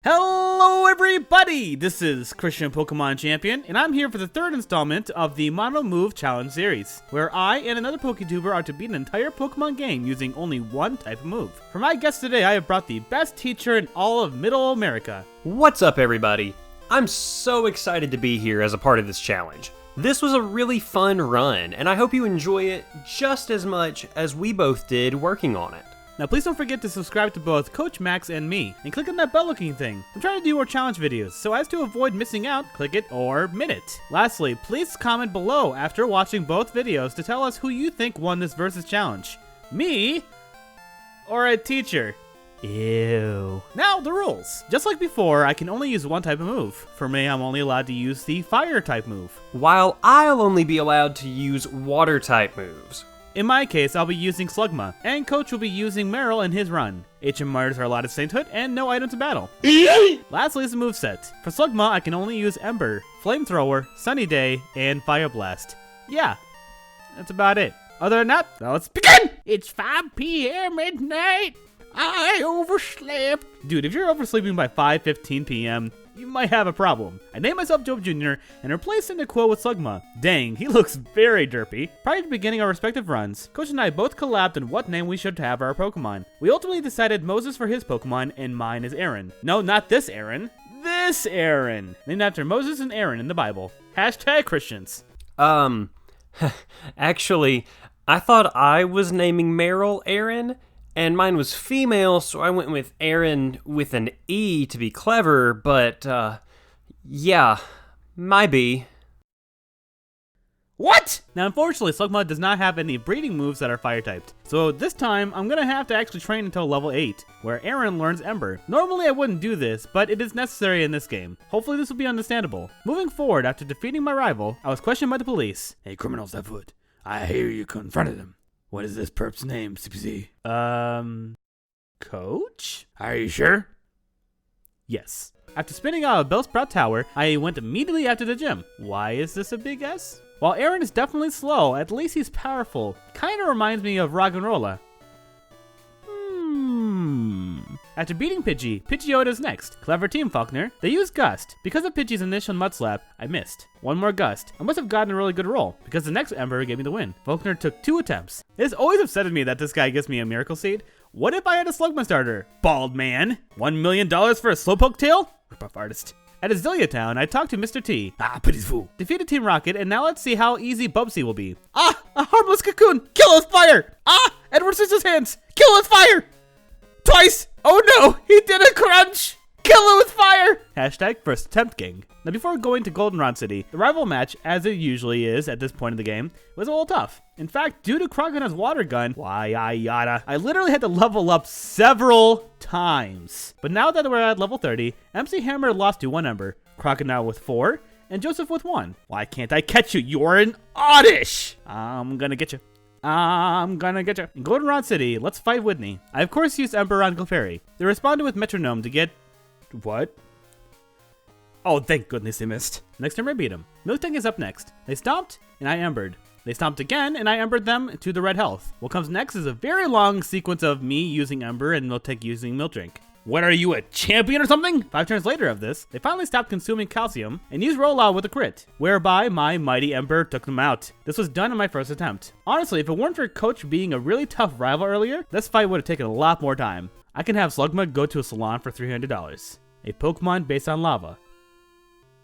Hello everybody! This is ChristianPokemonChampion, and I'm here for the third installment of the Mono Move Challenge series, where I and another PokeTuber are to beat an entire Pokemon game using only one type of move. For my guest today, I have brought the best teacher in all of Middle America. What's up, everybody? I'm so excited to be here as a part of this challenge. This was a really fun run, and I hope you enjoy it just as much as we both did working on it. Now please don't forget to subscribe to both Coach Max and me, and click on that bell looking thing. I'm trying to do more challenge videos, so as to avoid missing out, click it or min it. Lastly, please comment below after watching both videos to tell us who you think won this versus challenge. Me? Or a teacher? Ew. Now, the rules. Just like before, I can only use one type of move. For me, I'm only allowed to use the fire type move, while I'll only be allowed to use water type moves. In my case, I'll be using Slugma, and Coach will be using Meryl in his run. HMRs are allotted Sainthood, and no item to battle. Lastly is the moveset. For Slugma, I can only use Ember, Flamethrower, Sunny Day, and Fire Blast. Yeah, that's about it. Other than that, now let's begin! It's 5 p.m. midnight. I overslept. Dude, if you're oversleeping by 5:15 p.m., you might have a problem. I named myself Job Jr. and replaced the quote with Slugma. Dang, he looks very derpy. Prior to beginning our respective runs, Coach and I both collabed on what name we should have our Pokemon. We ultimately decided Moses for his Pokemon, and mine is Aaron. No, not this Aaron. This Aaron. Named after Moses and Aaron in the Bible. Hashtag Christians. Actually, I thought I was naming Meryl Aaron, and mine was female, so I went with Aaron with an E to be clever, but, yeah, my B. What? Now, unfortunately, Slugma does not have any breeding moves that are fire-typed. So this time, I'm gonna have to actually train until level 8, where Aaron learns Ember. Normally, I wouldn't do this, but it is necessary in this game. Hopefully, this will be understandable. Moving forward, after defeating my rival, I was questioned by the police. Hey, criminals that foot. I hear you confronted him. What is this perp's name, CPC? Coach? Are you sure? Yes. After spinning out of Bellsprout Tower, I went immediately after the gym. Why is this a big S? While Aaron is definitely slow, at least he's powerful. Kinda reminds me of Roggenrola. After beating Pidgey, Pidgeotto's next. Clever team, Faulkner. They used Gust. Because of Pidgey's initial Mud Slap, I missed. One more Gust. I must have gotten a really good roll, because the next Ember gave me the win. Faulkner took 2 attempts. It has always upsetted me that this guy gives me a Miracle Seed. What if I had a Slugma starter? Bald man. $1 million for a Slowpoke tail? Rip-off artist. At Azalea Town, I talked to Mr. T. Pity's fool. Defeated Team Rocket, and now let's see how easy Bubsy will be. A harmless cocoon! Kill with fire! Edward Scissors Hands! Kill with fire! Twice! Oh no! He did a crunch! Kill it with fire! Hashtag first attempt gang. Now before going to Goldenrod City, the rival match, as it usually is at this point in the game, was a little tough. In fact, due to Crocona's water gun, I literally had to level up several times. But now that we're at level 30, MC Hammer lost to 1 Ember, Crocodile with 4, and Joseph with 1. Why can't I catch you? You're an oddish! I'm gonna get you. I'm gonna get you. In Goldenrod City, let's fight Whitney. I of course used Ember on Clefairy. They responded with Metronome to get... What? Oh, thank goodness they missed. Next time I beat him. Miltank is up next. They stomped, and I Embered. They stomped again, and I Embered them to the red health. What comes next is a very long sequence of me using Ember and Miltank using Miltank. What are you, a champion or something? 5 turns later of this, they finally stopped consuming calcium and used Rollout with a crit, whereby my mighty Ember took them out. This was done in my first attempt. Honestly, if it weren't for Coach being a really tough rival earlier, this fight would have taken a lot more time. I can have Slugma go to a salon for $300. A Pokemon based on lava.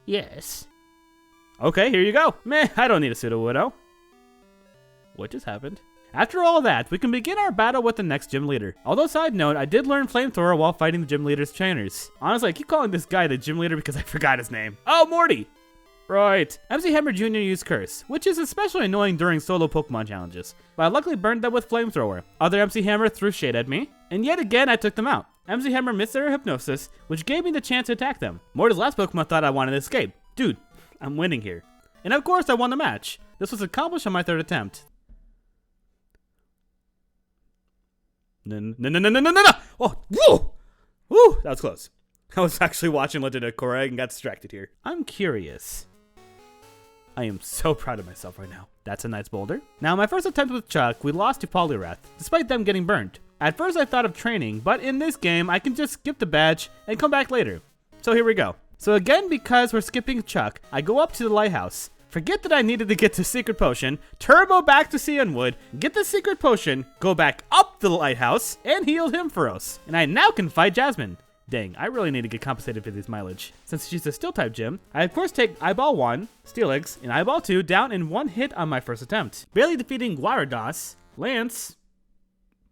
Yes. Okay, here you go. Meh, I don't need a Pseudo Widow. What just happened? After all that, we can begin our battle with the next gym leader. Although, side note, I did learn Flamethrower while fighting the gym leader's trainers. Honestly, I keep calling this guy the gym leader because I forgot his name. Oh, Morty! Right. MC Hammer Jr. used Curse, which is especially annoying during solo Pokemon challenges, but I luckily burned them with Flamethrower. Other MC Hammer threw shade at me, and yet again I took them out. MC Hammer missed their Hypnosis, which gave me the chance to attack them. Morty's last Pokemon thought I wanted to escape. Dude, I'm winning here. And of course I won the match. This was accomplished on my 3rd attempt. No. Oh, whoa! Woo, that was close. I was actually watching Legend of Korra and got distracted here. I'm curious. I am so proud of myself right now. That's a nice boulder. Now, my first attempt with Chuck, we lost to Poliwrath, despite them getting burnt. At first, I thought of training, but in this game, I can just skip the badge and come back later. So here we go. So again, because we're skipping Chuck, I go up to the lighthouse. Forget that I needed to get to Secret Potion, turbo back to Cianwood, get the Secret Potion, go back up the lighthouse, and heal Himferos. And I now can fight Jasmine. Dang, I really need to get compensated for this mileage. Since she's a Steel-type gym, I of course take Eyeball 1, Steelix, and Eyeball 2 down in one hit on my first attempt. Barely defeating Gyarados, Lance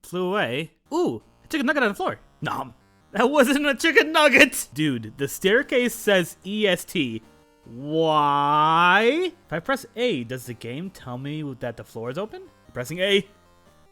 flew away. Ooh, a chicken nugget on the floor. Nom. That wasn't a chicken nugget! Dude, the staircase says EST. Why? If I press A, does the game tell me that the floor is open? I'm pressing A.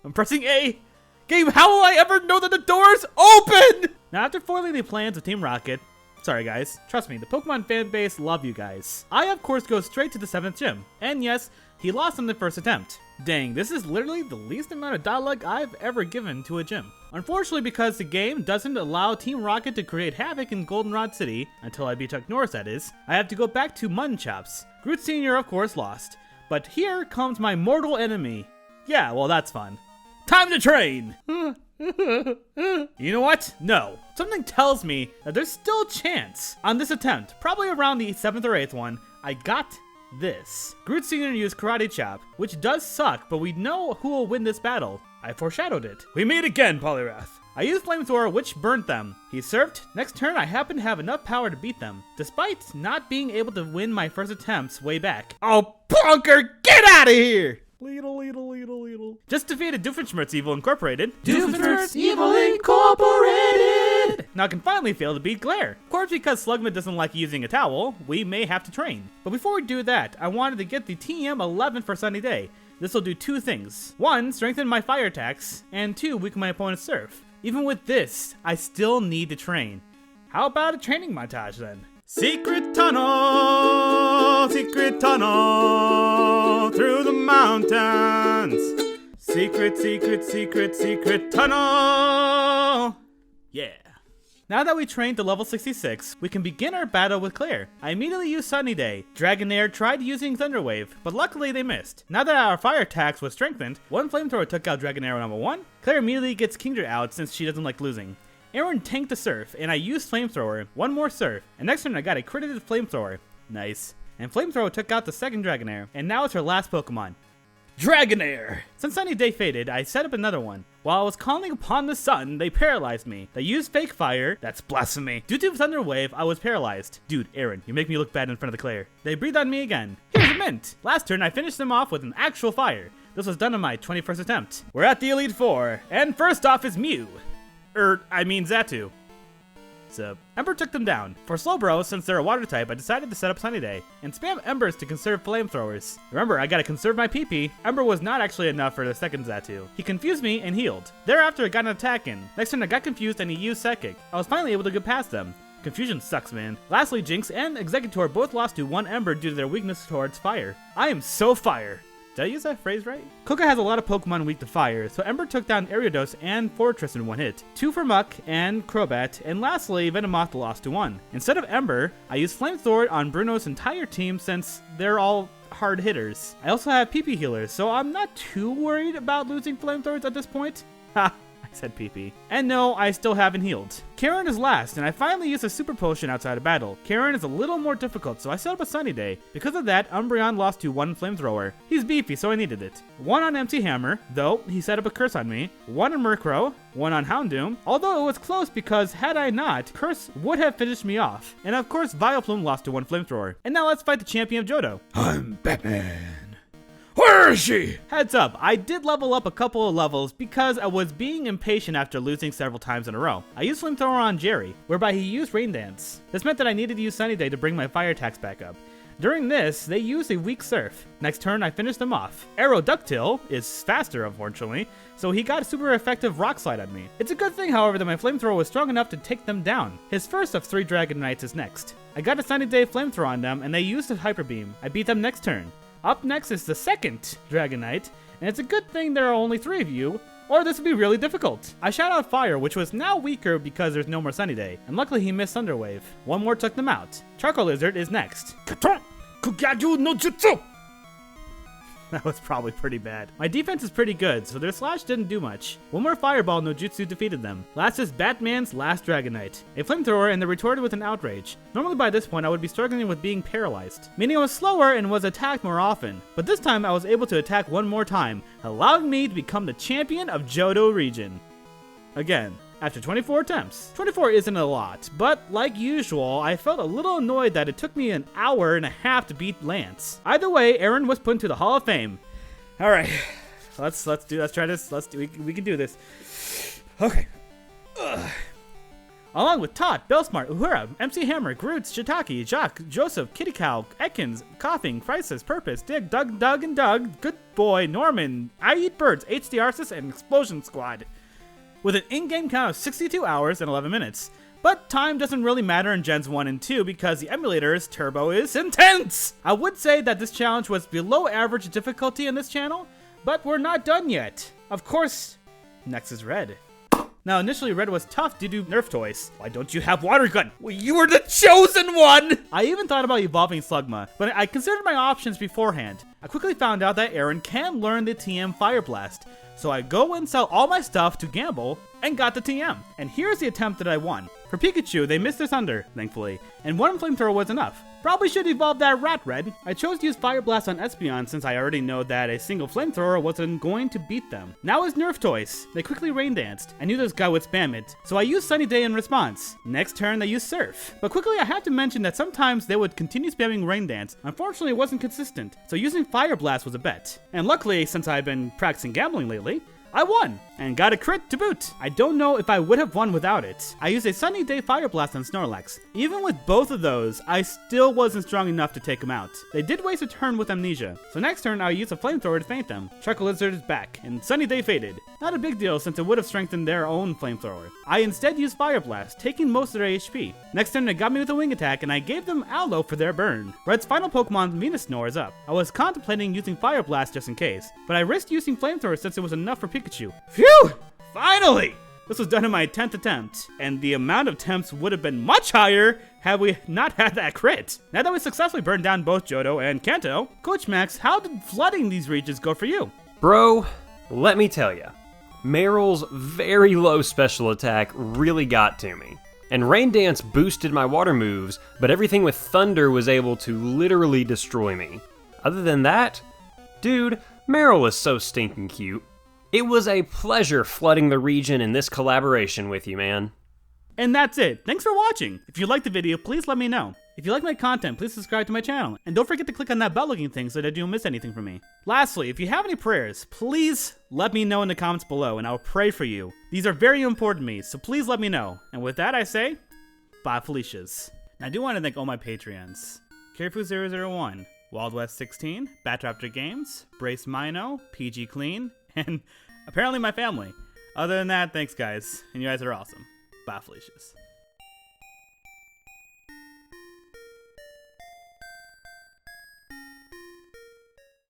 I'm pressing A. Game, how will I ever know that the door's open? Now, after foiling the plans of Team Rocket, sorry guys, trust me, the Pokemon fan base love you guys. I, of course, go straight to the 7th gym. And yes, he lost on the first attempt. Dang, this is literally the least amount of dialogue I've ever given to a gym. Unfortunately, because the game doesn't allow Team Rocket to create havoc in Goldenrod City, until I beat Chuck Norris that is, I have to go back to Mutton Chops. Groot Sr. of course lost. But here comes my mortal enemy. Yeah, well that's fun. Time to train! You know what? No. Something tells me that there's still a chance on this attempt. Probably around the 7th or 8th one, I got this. Groot Sr. used Karate Chop, which does suck, but we know who will win this battle. I foreshadowed it. We meet again, Poliwrath. I used Flamethrower, which burnt them. He surfed. Next turn, I happen to have enough power to beat them, despite not being able to win my first attempts way back. Oh, Plunker, get out of here! Leedle. Just defeated Doofenshmirtz Evil Incorporated. Doofenshmirtz Evil Incorporated! Now I can finally fail to beat Glare. Of course, because Slugma doesn't like using a towel, we may have to train. But before we do that, I wanted to get the TM11 for Sunny Day. This will do two things. 1, strengthen my fire attacks, and 2, weaken my opponent's surf. Even with this, I still need to train. How about a training montage then? Secret tunnel through the mountains. Secret tunnel. Yeah. Now that we trained to level 66, we can begin our battle with Claire. I immediately used Sunny Day. Dragonair tried using Thunder Wave, but luckily they missed. Now that our fire attacks was strengthened, one Flamethrower took out Dragonair number 1. Claire immediately gets Kingdra out since she doesn't like losing. Aaron tanked the Surf, and I used Flamethrower, one more Surf, and next turn I got a credited Flamethrower. Nice. And Flamethrower took out the second Dragonair, and now it's her last Pokemon. Dragonair! Since Sunny Day faded, I set up another one. While I was calling upon the sun, they paralyzed me. They used Fake Fire, that's blasphemy. Due to Thunder Wave, I was paralyzed. Dude, Aaron, you make me look bad in front of the Claire. They breathed on me again. Here's a mint! Last turn, I finished them off with an actual fire. This was done on my 21st attempt. We're at the Elite Four, and first off is Mew. Zatu. So, Ember took them down. For Slowbro, since they're a water type, I decided to set up Sunny Day and spam Embers to conserve Flamethrowers. Remember, I gotta conserve my PP. Ember was not actually enough for the second Zatu. He confused me and healed. Thereafter, I got an attack in. Next turn, I got confused and he used Psychic. I was finally able to get past them. Confusion sucks, man. Lastly, Jinx and Executor both lost to one Ember due to their weakness towards fire. I am so fire. Did I use that phrase right? Koka has a lot of Pokemon weak to fire, so Ember took down Ariados and Fortress in one hit. 2 for Muck and Crobat, and lastly, Venomoth lost to 1. Instead of Ember, I used Flamethrower on Bruno's entire team since they're all hard hitters. I also have PP healers, so I'm not too worried about losing Flamethrowers at this point. Ha! Said PP. And no, I still haven't healed. Karen is last, and I finally used a super potion outside of battle. Karen is a little more difficult, so I set up a Sunny Day. Because of that, Umbreon lost to 1 Flamethrower. He's beefy, so I needed it. 1 on Empty Hammer, though he set up a curse on me. 1 on Murkrow, 1 on Houndoom, although it was close because had I not, Curse would have finished me off. And of course, Vileplume lost to 1 Flamethrower. And now let's fight the champion of Johto. I'm Batman. Where is she? Heads up, I did level up a couple of levels because I was being impatient after losing several times in a row. I used Flamethrower on Jerry, whereby he used Rain Dance. This meant that I needed to use Sunny Day to bring my fire attacks back up. During this, they used a weak Surf. Next turn, I finished them off. Aerodactyl is faster, unfortunately, so he got a super effective Rock Slide on me. It's a good thing, however, that my Flamethrower was strong enough to take them down. His first of 3 Dragonites is next. I got a Sunny Day Flamethrower on them, and they used a Hyper Beam. I beat them next turn. Up next is the second Dragonite, and it's a good thing there are only 3 of you, or this would be really difficult. I shot out Fire, which was now weaker because there's no more Sunny Day, and luckily he missed Thunder Wave. 1 more took them out. Charcoal Lizard is next. Kugaju no Jutsu! That was probably pretty bad. My defense is pretty good, so their slash didn't do much. One more fireball no jutsu defeated them. Last is Batman's last Dragonite. A flamethrower and they retorted with an outrage. Normally by this point I would be struggling with being paralyzed, meaning I was slower and was attacked more often. But this time I was able to attack one more time, allowing me to become the champion of Johto region. Again. After 24 attempts. 24 isn't a lot, but like usual, I felt a little annoyed that it took me an hour and a half to beat Lance. Either way, Aaron was put into the Hall of Fame. All right, let's try this. We can do this. Okay. Along with Todd, Bellsmart, Uhura, MC Hammer, Groots, Shiitake, Jacques, Joseph, Kitty Cow, Ekans, Coughing, Crisis, Purpose, Dig, Doug, and Doug, Good Boy, Norman, I Eat Birds, HDRsis, and Explosion Squad. With an in-game count of 62 hours and 11 minutes. But time doesn't really matter in Gens 1 and 2 because the emulator's turbo is intense! I would say that this challenge was below average difficulty in this channel, but we're not done yet. Of course, next is Red. Now initially Red was tough due to Nerf toys. Why don't you have Water Gun? Well, you were the chosen one! I even thought about evolving Slugma, but I considered my options beforehand. I quickly found out that Aaron can learn the TM Fire Blast. So I go and sell all my stuff to gamble and got the TM. And here's the attempt that I won. For Pikachu, they missed their Thunder, thankfully, and one flamethrower was enough. Probably should evolve that Rat Red. I chose to use Fire Blast on Espeon since I already know that a single flamethrower wasn't going to beat them. Now is Nerf Toys. They quickly Rain Danced. I knew this guy would spam it, so I used Sunny Day in response. Next turn, they used Surf. But quickly I have to mention that sometimes they would continue spamming Rain Dance. Unfortunately, it wasn't consistent, so using Fire Blast was a bet. And luckily, since I've been practicing gambling lately, I won, and got a crit to boot. I don't know if I would have won without it. I used a Sunny Day Fire Blast on Snorlax. Even with both of those, I still wasn't strong enough to take him out. They did waste a turn with Amnesia, so next turn I used a flamethrower to feint them. Chuckle Lizard is back, and Sunny Day faded. Not a big deal since it would have strengthened their own flamethrower. I instead used Fire Blast, taking most of their HP. Next turn they got me with a wing attack, and I gave them Aloe for their burn. Red's final Pokemon, Venusaur, is up. I was contemplating using Fire Blast just in case, but I risked using flamethrower since it was enough for Pikachu. Phew! Finally! This was done in my 10th attempt, and the amount of attempts would have been much higher had we not had that crit. Now that we successfully burned down both Johto and Kanto, Coach Max, how did flooding these regions go for you? Bro, let me tell ya. Meryl's very low special attack really got to me. And Rain Dance boosted my water moves, but everything with Thunder was able to literally destroy me. Other than that, dude, Meryl is so stinking cute. It was a pleasure flooding the region in this collaboration with you, man. And that's it. Thanks for watching. If you liked the video, please let me know. If you like my content, please subscribe to my channel. And don't forget to click on that bell looking thing so that you don't miss anything from me. Lastly, if you have any prayers, please let me know in the comments below and I'll pray for you. These are very important to me, so please let me know. And with that, I say, bye Felicias. And I do want to thank all my Patreons. Carefoo001, Wild West 16, Batraptor Games, Brace Mino, PG Clean, and apparently my family. Other than that, thanks guys, and you guys are awesome. Bye Felicias.